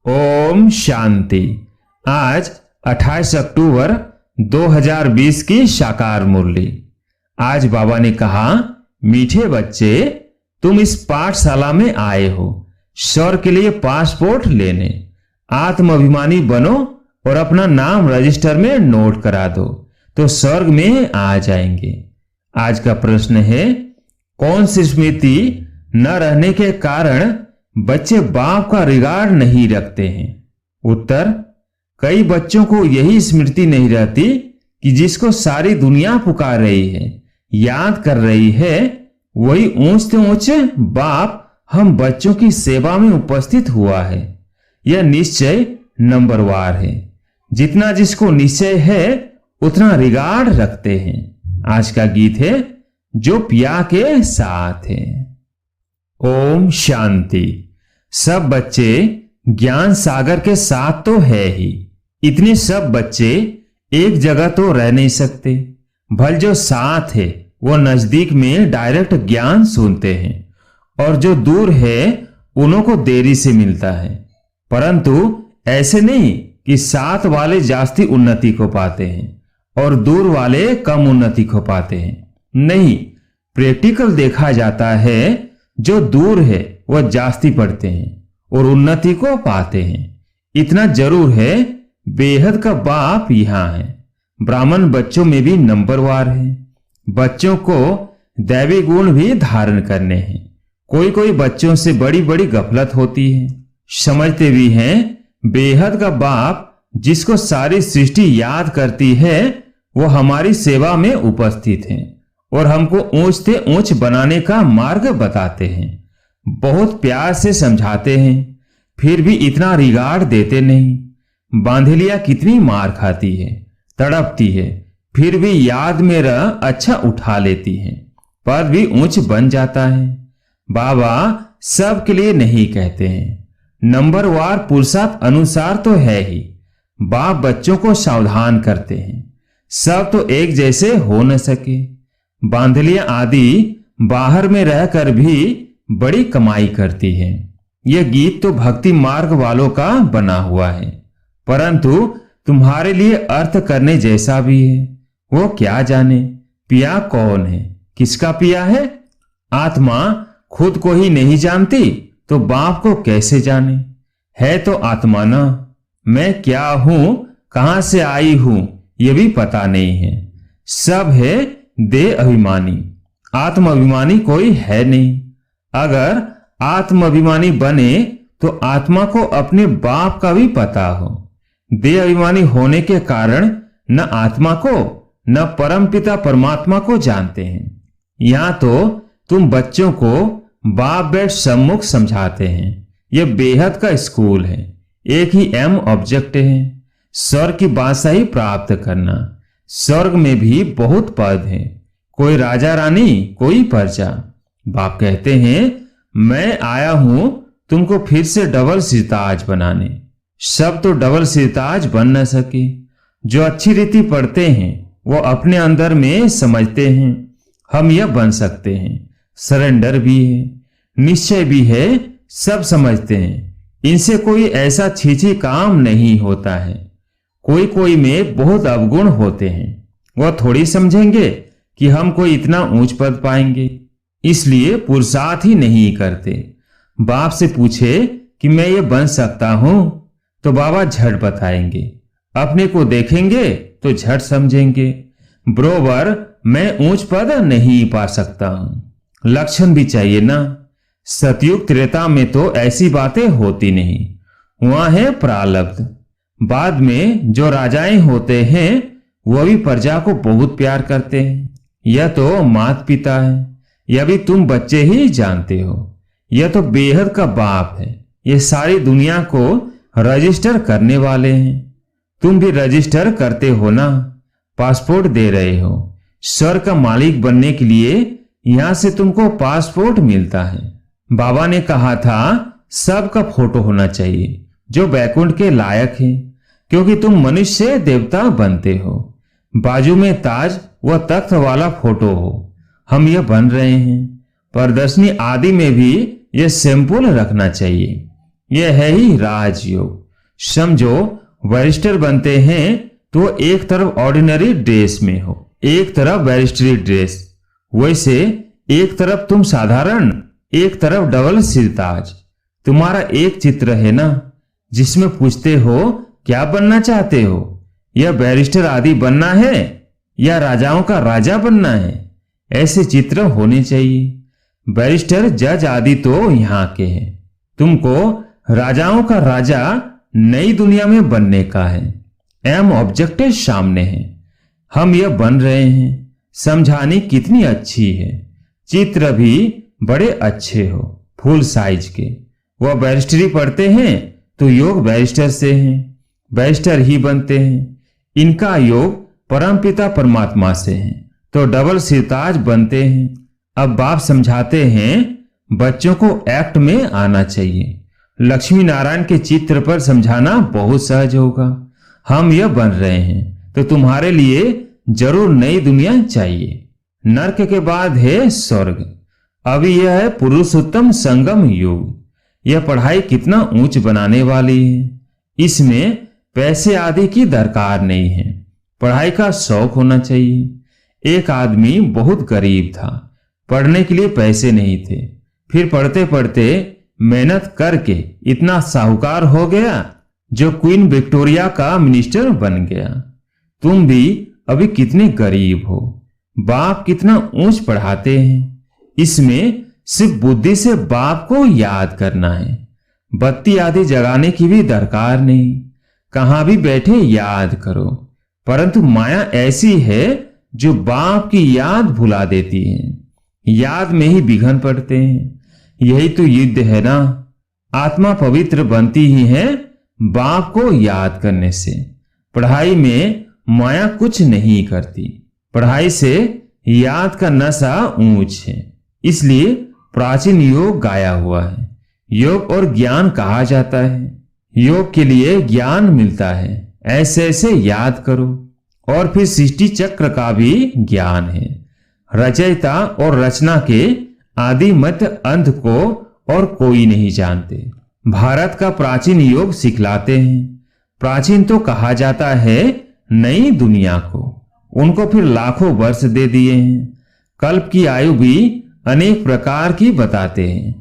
ओम शांति। आज 28 अक्टूबर 2020 की साकार मुरली। आज बाबा ने कहा, मीठे बच्चे, तुम इस पाठशाला में आए हो स्वर्ग के लिए पासपोर्ट लेने। आत्माभिमानी बनो और अपना नाम रजिस्टर में नोट करा दो तो स्वर्ग में आ जाएंगे। आज का प्रश्न है, कौन सी स्मृति न रहने के कारण बच्चे बाप का रिगार्ड नहीं रखते हैं? उत्तर, कई बच्चों को यही स्मृति नहीं रहती कि जिसको सारी दुनिया पुकार रही है, याद कर रही है, वही ऊंच से ऊंचे बाप हम बच्चों की सेवा में उपस्थित हुआ है। यह निश्चय नंबरवार है। जितना जिसको निश्चय है उतना रिगार्ड रखते हैं। आज का गीत है, जो पिया के साथ है। ओम शांति। सब बच्चे ज्ञान सागर के साथ तो है ही। इतने सब बच्चे एक जगह तो रह नहीं सकते। भल जो साथ है वो नजदीक में डायरेक्ट ज्ञान सुनते हैं और जो दूर है उन्हों को देरी से मिलता है। परंतु ऐसे नहीं कि साथ वाले जास्ती उन्नति को पाते हैं और दूर वाले कम उन्नति को पाते हैं। नहीं, प्रैक्टिकल देखा जाता है, जो दूर है वह जास्ती पढ़ते हैं और उन्नति को पाते हैं। इतना जरूर है, बेहद का बाप यहां है। ब्राह्मण बच्चों में भी नंबरवार है। बच्चों को दैवी गुण भी धारण करने हैं। कोई कोई बच्चों से बड़ी बड़ी गफलत होती है। समझते भी हैं, बेहद का बाप जिसको सारी सृष्टि याद करती है वो हमारी सेवा में उपस्थित है और हमको ऊंच से ऊंच बनाने का मार्ग बताते हैं। बहुत प्यार से समझाते हैं, फिर भी इतना रिगार्ड देते नहीं। बांधलिया कितनी मार खाती है, तड़पती है, फिर भी याद में रह अच्छा उठा लेती है, पर भी ऊंच बन जाता है। बाबा सबके लिए नहीं कहते हैं, नंबरवार पुरुषार्थ अनुसार तो है ही। बाप बच्चों को सावधान करते हैं, सब तो एक जैसे हो न सके। बांधलियां आदि बाहर में रहकर भी बड़ी कमाई करती है। यह गीत तो भक्ति मार्ग वालों का बना हुआ है, परंतु तुम्हारे लिए अर्थ करने जैसा भी है। वो क्या जाने पिया कौन है, किसका पिया है? आत्मा खुद को ही नहीं जानती तो बाप को कैसे जाने? है तो आत्मा ना। मैं क्या हूं, कहां से आई हूं, यह भी पता नहीं है। सब है देह अभिमानी, आत्म अभिमानी कोई है नहीं। अगर आत्म अभिमानी बने तो आत्मा को अपने बाप का भी पता हो। देह अभिमानी होने के कारण न आत्मा को न परमपिता परमात्मा को जानते हैं। यहां तो तुम बच्चों को बाप बैठ सम्मुख समझाते हैं। यह बेहद का स्कूल है। एक ही एम ऑब्जेक्ट है, स्वर्ग की बादशाही प्राप्त करना। स्वर्ग में भी बहुत पद हैं, कोई राजा रानी, कोई प्रजा। बाप कहते हैं, मैं आया हूं तुमको फिर से डबल सिरताज बनाने। सब तो डबल सिरताज बन न सके। जो अच्छी रीति पढ़ते हैं वो अपने अंदर में समझते हैं, हम यह बन सकते हैं। सरेंडर भी है, निश्चय भी है, सब समझते हैं। इनसे कोई ऐसा छीछी काम नहीं होता है। कोई कोई में बहुत अवगुण होते हैं, वह थोड़ी समझेंगे कि हम कोई इतना ऊंच पद पाएंगे, इसलिए पुरुषार्थ ही नहीं करते। बाप से पूछे कि मैं ये बन सकता हूं तो बाबा झट बताएंगे। अपने को देखेंगे तो झट समझेंगे, बरोबर मैं ऊंच पद नहीं पा सकता हूं। लक्षण भी चाहिए ना। सतयुग त्रेता में तो ऐसी बातें होती नहीं, वहां है प्रारब्ध। बाद में जो राजाएं होते हैं वह भी प्रजा को बहुत प्यार करते हैं। यह तो माता पिता है, यह भी तुम बच्चे ही जानते हो। यह तो बेहद का बाप है। यह सारी दुनिया को रजिस्टर करने वाले हैं। तुम भी रजिस्टर करते हो ना, पासपोर्ट दे रहे हो। स्वर्ग का मालिक बनने के लिए यहां से तुमको पासपोर्ट मिलता है। बाबा ने कहा था, सबका फोटो होना चाहिए जो बैकुंठ के लायक है, क्योंकि तुम मनुष्य से देवता बनते हो। बाजू में ताज व तख्त वाला फोटो हो। हम यह बन रहे हैं। प्रदर्शनी आदि में भी यह सैंपल रखना चाहिए। यह है ही राजयोग। समझो बैरिस्टर बनते हैं तो एक तरफ ऑर्डिनरी ड्रेस में हो, एक तरफ बैरिस्टरी ड्रेस। वैसे एक तरफ तुम साधारण, एक तरफ डबल सिरताज। तुम्हारा एक चित्र है ना, जिसमें पूछते हो क्या बनना चाहते हो, या बैरिस्टर आदि बनना है या राजाओं का राजा बनना है। ऐसे चित्र होने चाहिए। बैरिस्टर जज आदि तो यहाँ के हैं, तुमको राजाओं का राजा नई दुनिया में बनने का है। एम ऑब्जेक्टिव सामने है, हम यह बन रहे हैं। समझानी कितनी अच्छी है, चित्र भी बड़े अच्छे हो, फुल साइज के। वह बैरिस्टरी पढ़ते हैं तो योग बैरिस्टर से हैं, बैरिस्टर ही बनते हैं। इनका योग परमपिता परमात्मा से है तो डबल सिरताज बनते हैं। अब बाप समझाते हैं बच्चों को एक्ट में आना चाहिए। लक्ष्मी नारायण के चित्र पर समझाना बहुत सहज होगा। हम यह बन रहे हैं तो तुम्हारे लिए जरूर नई दुनिया चाहिए। नरक के बाद है स्वर्ग। अभी यह है पुरुषोत्तम संगम युग। यह पढ़ाई कितना ऊंच बनाने वाली है। इसमें पैसे आदि की दरकार नहीं है, पढ़ाई का शौक होना चाहिए। एक आदमी बहुत गरीब था, पढ़ने के लिए पैसे नहीं थे। फिर पढ़ते पढ़ते मेहनत करके इतना साहूकार हो गया जो क्वीन विक्टोरिया का मिनिस्टर बन गया। तुम भी अभी कितने गरीब हो, बाप कितना ऊंच पढ़ाते हैं। इसमें सिर्फ बुद्धि से बाप को याद करना है, बत्ती आदि जगाने की भी दरकार नहीं। कहां भी बैठे याद करो। परंतु माया ऐसी है जो बाप की याद भुला देती है। याद में ही विघ्न पड़ते हैं। यही तो युद्ध है ना। आत्मा पवित्र बनती ही है बाप को याद करने से। पढ़ाई में माया कुछ नहीं करती। पढ़ाई से याद का नशा ऊंच है। इसलिए प्राचीन योग गाया हुआ है। योग और ज्ञान कहा जाता है। योग के लिए ज्ञान मिलता है। ऐसे ऐसे याद करो। और फिर सृष्टि चक्र का भी ज्ञान है। रचयिता और रचना के आदि मध्य अंत को और कोई नहीं जानते। भारत का प्राचीन योग सिखलाते हैं। प्राचीन तो कहा जाता है नई दुनिया को। उनको फिर लाखों वर्ष दे दिए हैं। कल्प की आयु भी अनेक प्रकार की बताते हैं।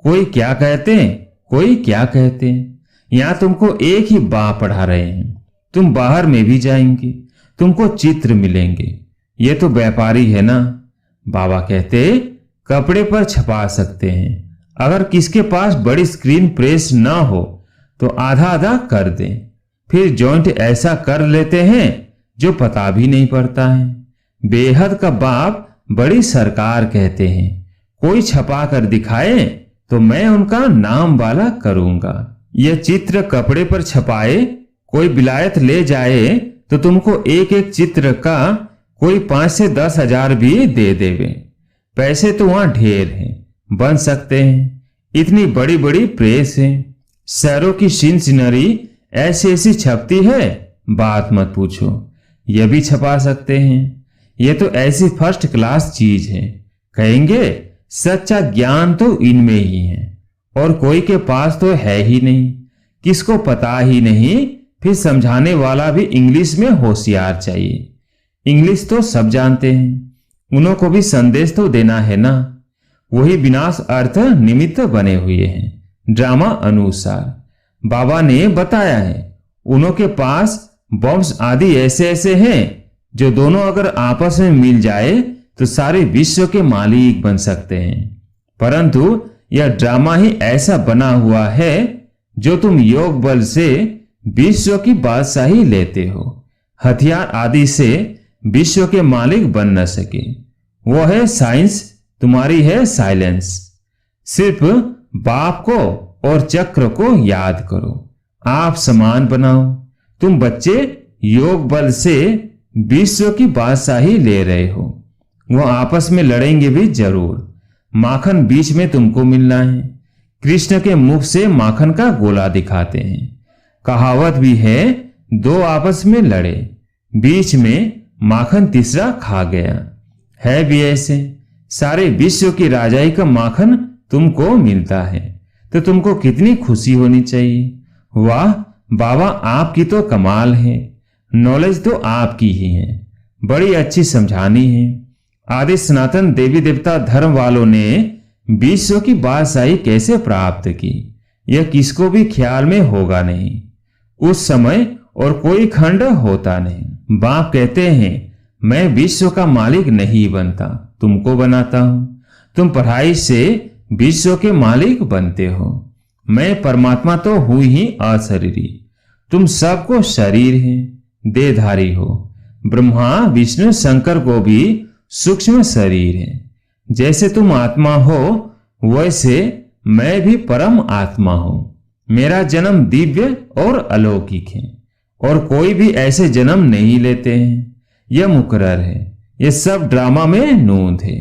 कोई क्या कहते हैं, कोई क्या कहते हैं। यहां तुमको एक ही बाप पढ़ा रहे हैं। तुम बाहर में भी जाएंगे, तुमको चित्र मिलेंगे। ये तो व्यापारी है ना। बाबा कहते कपड़े पर छपा सकते हैं। अगर किसके पास बड़ी स्क्रीन प्रेस ना हो तो आधा आधा कर दें। फिर जॉइंट ऐसा कर लेते हैं जो पता भी नहीं पड़ता है। बेहद का बाप बड़ी सरकार कहते हैं। कोई छपा कर दिखाए तो मैं उनका नाम वाला करूंगा। यह चित्र कपड़े पर छपाए कोई विलायत ले जाए तो तुमको एक एक चित्र का कोई 5 से 10 हजार भी दे देवे। पैसे तो वहां ढेर हैं, बन सकते हैं। इतनी बड़ी बड़ी प्रेस है। शहरों की सीन सीनरी ऐसी ऐसी छपती है, बात मत पूछो। यह भी छपा सकते हैं। यह तो ऐसी फर्स्ट क्लास चीज है। कहेंगे सच्चा ज्ञान तो इनमें ही है और कोई के पास तो है ही नहीं। किसको पता ही नहीं। फिर समझाने वाला भी इंग्लिश में होशियार चाहिए। इंग्लिश तो सब जानते हैं, उनको भी संदेश तो देना है ना। वही विनाश अर्थ निमित्त बने हुए हैं ड्रामा अनुसार। बाबा ने बताया है उनके पास बॉम्ब्स आदि ऐसे ऐसे हैं जो दोनों अगर आपस में मिल जाए तो सारे विश्व के मालिक बन सकते हैं। परंतु यह ड्रामा ही ऐसा बना हुआ है जो तुम योग बल से विश्व की बादशाही लेते हो। हथियार आदि से विश्व के मालिक बन न सके। वो है साइंस, तुम्हारी है साइलेंस। सिर्फ बाप को और चक्र को याद करो। आप समान बनाओ। तुम बच्चे योग बल से विश्व की बादशाही ले रहे हो। वो आपस में लड़ेंगे भी जरूर। माखन बीच में तुमको मिलना है। कृष्ण के मुख से माखन का गोला दिखाते हैं। कहावत भी है दो आपस में लड़े, बीच में माखन तीसरा खा गया। है भी ऐसे। सारे विश्व की राजाई का माखन तुमको मिलता है। तो तुमको कितनी खुशी होनी चाहिए। वाह बाबा, आपकी तो कमाल है, नॉलेज तो आपकी ही है, बड़ी अच्छी समझानी है। आदि सनातन देवी देवता धर्म वालों ने विश्व की बादशाही कैसे प्राप्त की, यह किसको भी ख्याल में होगा नहीं। उस समय और कोई खंड होता नहीं। बाप कहते हैं, मैं विश्व का मालिक नहीं बनता, तुमको बनाता हूं। तुम पढ़ाई से विश्व के मालिक बनते हो। मैं परमात्मा तो हूं ही अशरीरी, तुम सबको शरीर है, देहधारी हो। ब्रह्मा विष्णु शंकर को भी सूक्ष्म शरीर है। जैसे तुम आत्मा हो वैसे मैं भी परम आत्मा हूं। मेरा जन्म दिव्य और अलौकिक है और कोई भी ऐसे जन्म नहीं लेते हैं, यह मुकर्रर है। यह सब ड्रामा में नूंद है।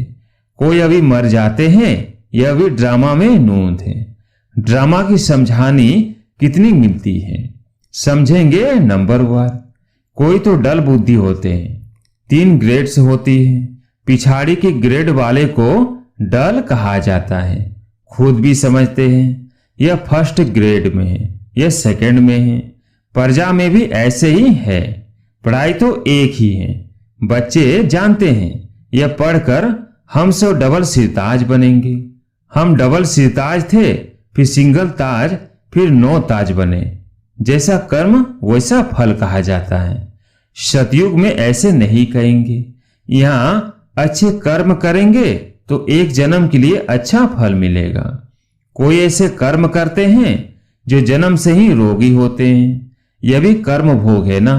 कोई अभी मर जाते हैं, यह भी ड्रामा में नूंद है। ड्रामा की समझानी कितनी मिलती है, समझेंगे नंबर वार। कोई तो डल बुद्धि होते हैं, 3 ग्रेड्स होती है। पिछाड़ी के ग्रेड वाले को डल कहा जाता है, खुद भी समझते हैं। यह फर्स्ट ग्रेड में है, यह सेकंड में है। प्रजा में भी ऐसे ही है, पढ़ाई तो एक ही है। बच्चे जानते हैं यह पढ़कर हम सब डबल सिरताज बनेंगे। हम डबल सिरताज थे, फिर सिंगल ताज, फिर 9 ताज बने। जैसा कर्म वैसा फल कहा जाता है। सतयुग में ऐसे नहीं कहेंगे। यहां अच्छे कर्म करेंगे तो एक जन्म के लिए अच्छा फल मिलेगा। कोई ऐसे कर्म करते हैं जो जन्म से ही रोगी होते हैं, यह भी कर्म भोग है ना।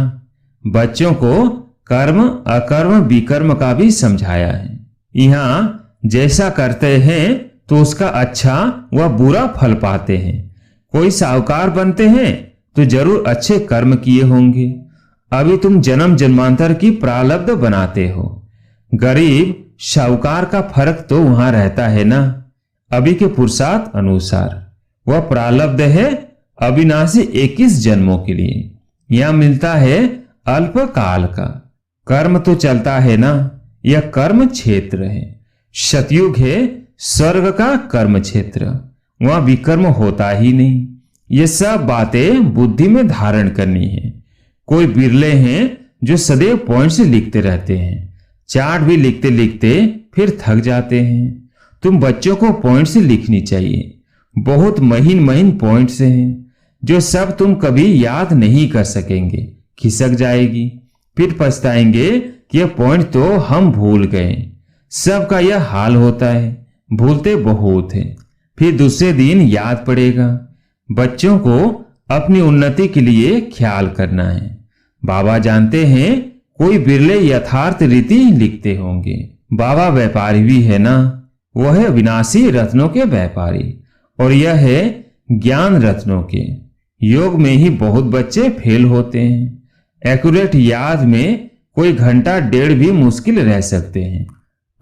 बच्चों को कर्म अकर्म विकर्म का भी समझाया है। यहां जैसा करते हैं तो उसका अच्छा व बुरा फल पाते हैं। कोई साहूकार बनते हैं तो जरूर अच्छे कर्म किए होंगे। अभी तुम जन्म जन्मांतर की प्रारब्ध बनाते हो। गरीब साहूकार का फर्क तो वहां रहता है ना, अभी के पुरुषार्थ अनुसार। वह प्रारब्ध है अविनाशी 21 जन्मों के लिए। यह मिलता है अल्प काल का। कर्म तो चलता है ना, यह कर्म क्षेत्र है। सतयुग है स्वर्ग का कर्म क्षेत्र, वहां विकर्म होता ही नहीं। ये सब बातें बुद्धि में धारण करनी है। कोई बिरले हैं जो सदैव पॉइंट से लिखते रहते हैं, चार्ट भी लिखते लिखते फिर थक जाते हैं। तुम बच्चों को पॉइंट से लिखनी चाहिए, बहुत महीन महीन पॉइंट से हैं जो सब तुम कभी याद नहीं कर सकेंगे। खिसक जाएगी, फिर पछताएंगे कि यह पॉइंट तो हम भूल गए। सबका यह हाल होता है, भूलते बहुत है, फिर दूसरे दिन याद पड़ेगा। बच्चों को अपनी उन्नति के लिए ख्याल करना है। बाबा जानते हैं कोई बिरले यथार्थ रीति लिखते होंगे। बाबा व्यापारी भी है ना, वह है विनाशी रत्नों के व्यापारी और यह है ज्ञान रत्नों के। योग में ही बहुत बच्चे फेल होते हैं। एक्यूरेट याद में कोई घंटा डेढ़ भी मुश्किल रह सकते हैं।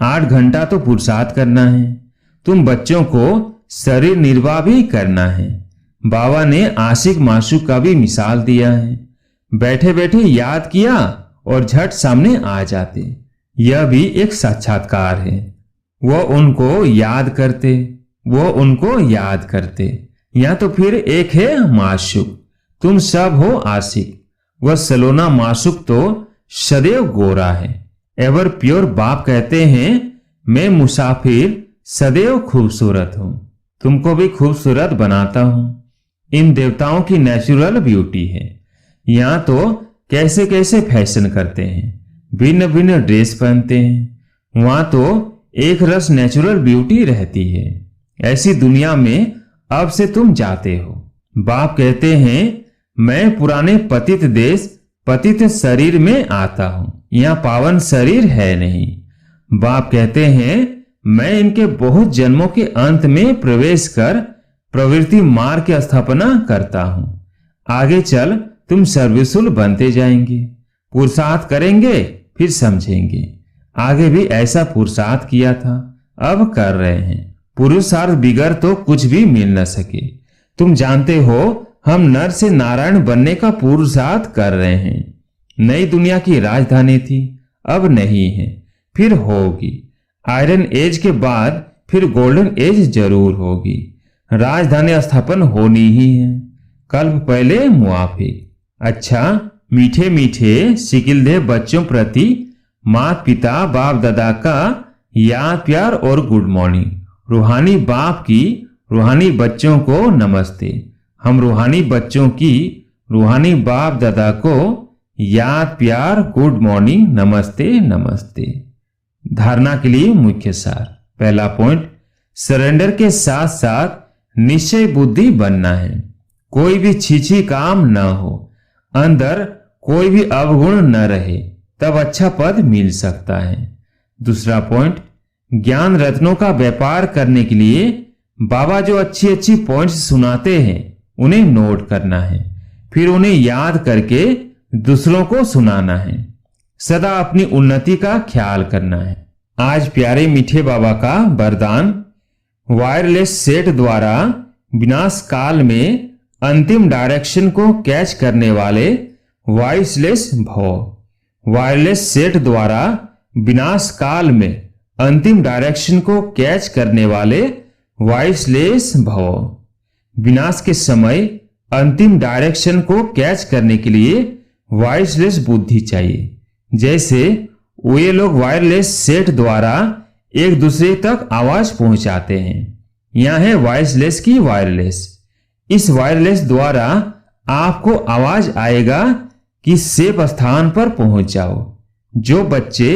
8 घंटा तो पुरुषार्थ करना है। तुम बच्चों को शरीर निर्वाह भी करना है। बाबा ने आशिक माशूक का भी मिसाल दिया है। बैठे बैठे याद किया और झट सामने आ जाते, यह भी एक साक्षात्कार है। वह उनको याद करते, वो उनको याद करते। या तो फिर एक है माशूक, तुम सब हो आशिक। वह सलोना माशूक तो सदैव गोरा है, एवर प्योर। बाप कहते हैं मैं मुसाफिर सदैव खूबसूरत हूं, तुमको भी खूबसूरत बनाता हूं। इन देवताओं की नेचुरल ब्यूटी है। यहां तो कैसे कैसे फैशन करते हैं, भिन्न भिन्न ड्रेस पहनते हैं। वहां तो एक रस नेचुरल ब्यूटी रहती है। ऐसी दुनिया में अब से तुम जाते हो। बाप कहते हैं मैं पुराने पतित देश पतित शरीर में आता हूं, यहां पावन शरीर है नहीं। बाप कहते हैं मैं इनके बहुत जन्मों के अंत में प्रवेश कर प्रवृत्ति मार्ग की स्थापना करता हूं। आगे चल तुम सर्वशुल बनते जाएंगे। पुरुषार्थ करेंगे फिर समझेंगे। आगे भी ऐसा पुरुषार्थ किया था, अब कर रहे हैं। पुरुषार्थ बिगड़ तो कुछ भी मिल न सके। तुम जानते हो हम नर से नारायण बनने का पुरुषार्थ कर रहे हैं। नई दुनिया की राजधानी थी, अब नहीं है, फिर होगी। आयरन एज के बाद फिर गोल्डन एज जरूर होगी। राजधानी स्थापन होनी ही है। कल्प पहले मुआफिक। अच्छा, मीठे मीठे शिकिलदेह बच्चों प्रति माता पिता बाप दादा का याद प्यार और गुड मॉर्निंग। रूहानी बाप की रूहानी बच्चों को नमस्ते। हम रूहानी बच्चों की रूहानी बाप दादा को याद प्यार गुड मॉर्निंग नमस्ते नमस्ते। धारणा के लिए मुख्य सार। पहला पॉइंट, सरेंडर के साथ साथ निश्चय बुद्धि बनना है। कोई भी छीछी काम न हो, अंदर कोई भी अवगुण न रहे, तब अच्छा पद मिल सकता है। दूसरा पॉइंट, ज्ञान रत्नों का व्यापार करने के लिए बाबा जो अच्छी अच्छी पॉइंट्स सुनाते हैं उन्हें नोट करना है, फिर उन्हें याद करके दूसरों को सुनाना है। सदा अपनी उन्नति का ख्याल करना है। आज प्यारे मीठे बाबा का वरदान, वायरलेस सेट द्वारा विनाश काल में अंतिम डायरेक्शन को कैच करने वाले वॉइसलेस भव। वायरलेस सेट द्वारा विनाश काल में अंतिम डायरेक्शन को कैच करने वाले वॉइसलेस भव। विनाश के समय अंतिम डायरेक्शन को कैच करने के लिए वॉइसलेस बुद्धि चाहिए। जैसे वे लोग वायरलेस सेट द्वारा एक दूसरे तक आवाज पहुंचाते हैं। यह है वॉइसलेस की वायरलेस। इस वायरलेस द्वारा आपको आवाज आएगा कि सेफ स्थान पर पहुंच जाओ। जो बच्चे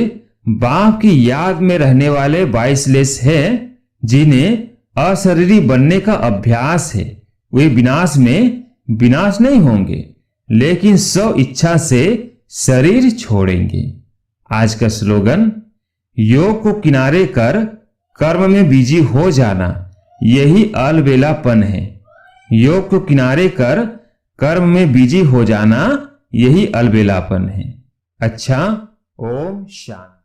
बाप की याद में रहने वाले वॉइसलेस है, जिन्हें अशरीरी बनने का अभ्यास है, वे विनाश में विनाश नहीं होंगे, लेकिन स्व इच्छा से शरीर छोड़ेंगे। आज का स्लोगन, योग को किनारे कर कर्म में बिजी हो जाना यही अलबेलापन है। योग को किनारे कर कर्म में बिजी हो जाना यही अलबेलापन है। अच्छा, ओम शांति।